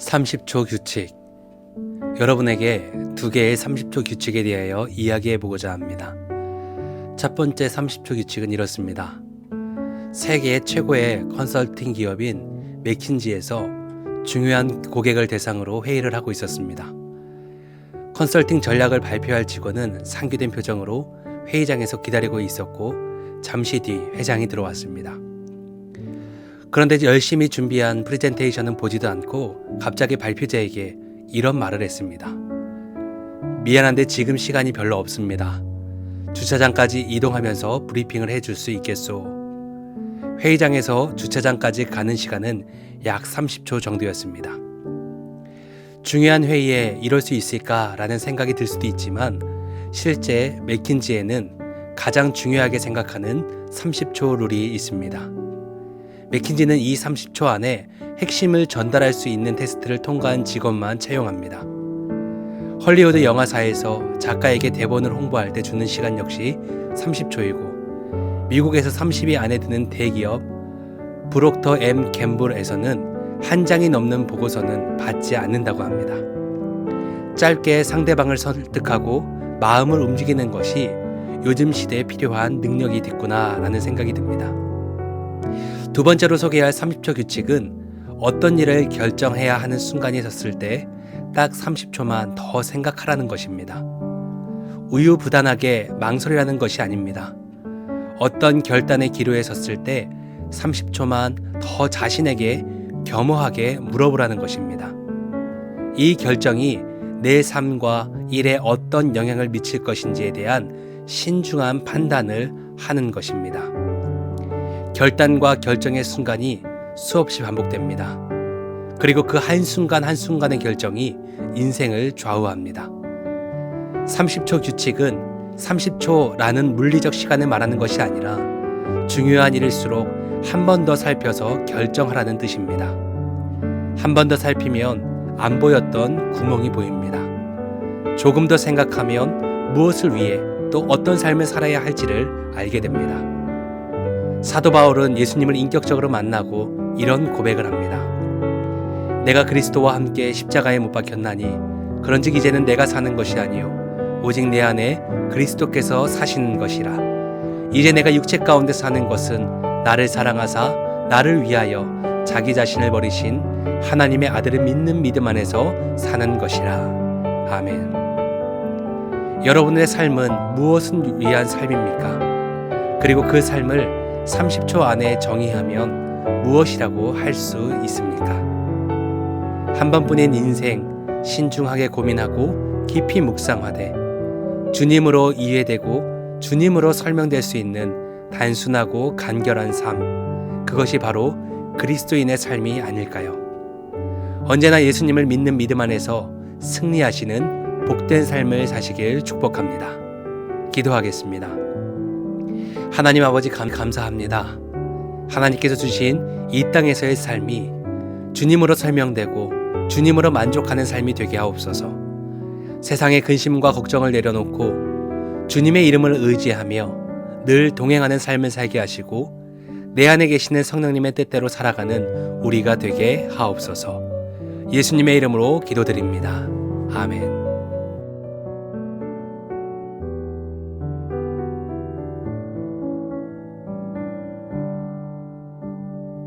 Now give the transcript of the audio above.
30초 규칙. 여러분에게 두 개의 30초 규칙에 대하여 이야기해보고자 합니다. 첫 번째 30초 규칙은 이렇습니다. 세계 최고의 컨설팅 기업인 맥킨지에서 중요한 고객을 대상으로 회의를 하고 있었습니다. 컨설팅 전략을 발표할 직원은 상기된 표정으로 회의장에서 기다리고 있었고 잠시 뒤 회장이 들어왔습니다. 그런데 열심히 준비한 프레젠테이션은 보지도 않고 갑자기 발표자에게 이런 말을 했습니다. 미안한데 지금 시간이 별로 없습니다. 주차장까지 이동하면서 브리핑을 해줄 수 있겠소. 회의장에서 주차장까지 가는 시간은 약 30초 정도였습니다. 중요한 회의에 이럴 수 있을까라는 생각이 들 수도 있지만 실제 맥킨지에는 가장 중요하게 생각하는 30초 룰이 있습니다. 맥킨지는 이 30초 안에 핵심을 전달할 수 있는 테스트를 통과한 직원만 채용합니다. 헐리우드 영화사에서 작가에게 대본을 홍보할 때 주는 시간 역시 30초이고 미국에서 30위 안에 드는 대기업 브록터 M 갬블에서는 한 장이 넘는 보고서는 받지 않는다고 합니다. 짧게 상대방을 설득하고 마음을 움직이는 것이 요즘 시대에 필요한 능력이겠구나 라는 생각이 듭니다. 두 번째로 소개할 30초 규칙은 어떤 일을 결정해야 하는 순간이 섰을 때 딱 30초만 더 생각하라는 것입니다. 우유부단하게 망설이라는 것이 아닙니다. 어떤 결단의 기로에 섰을 때 30초만 더 자신에게 겸허하게 물어보라는 것입니다. 이 결정이 내 삶과 일에 어떤 영향을 미칠 것인지에 대한 신중한 판단을 하는 것입니다. 결단과 결정의 순간이 수없이 반복됩니다. 그리고 그 한순간 한순간의 결정이 인생을 좌우합니다. 30초 규칙은 30초라는 물리적 시간을 말하는 것이 아니라 중요한 일일수록 한 번 더 살펴서 결정하라는 뜻입니다. 한 번 더 살피면 안 보였던 구멍이 보입니다. 조금 더 생각하면 무엇을 위해 또 어떤 삶을 살아야 할지를 알게 됩니다. 사도 바울은 예수님을 인격적으로 만나고 이런 고백을 합니다. 내가 그리스도와 함께 십자가에 못 박혔나니 그런즉 이제는 내가 사는 것이 아니요 오직 내 안에 그리스도께서 사시는 것이라. 이제 내가 육체 가운데 사는 것은 나를 사랑하사 나를 위하여 자기 자신을 버리신 하나님의 아들을 믿는 믿음 안에서 사는 것이라. 아멘. 여러분의 삶은 무엇을 위한 삶입니까? 그리고 그 삶을 30초 안에 정의하면 무엇이라고 할 수 있습니까? 한 번뿐인 인생 신중하게 고민하고 깊이 묵상하되 주님으로 이해되고 주님으로 설명될 수 있는 단순하고 간결한 삶, 그것이 바로 그리스도인의 삶이 아닐까요? 언제나 예수님을 믿는 믿음 안에서 승리하시는 복된 삶을 사시길 축복합니다. 기도하겠습니다. 하나님 아버지 감사합니다. 하나님께서 주신 이 땅에서의 삶이 주님으로 설명되고 주님으로 만족하는 삶이 되게 하옵소서. 세상의 근심과 걱정을 내려놓고 주님의 이름을 의지하며 늘 동행하는 삶을 살게 하시고 내 안에 계시는 성령님의 뜻대로 살아가는 우리가 되게 하옵소서. 예수님의 이름으로 기도드립니다. 아멘.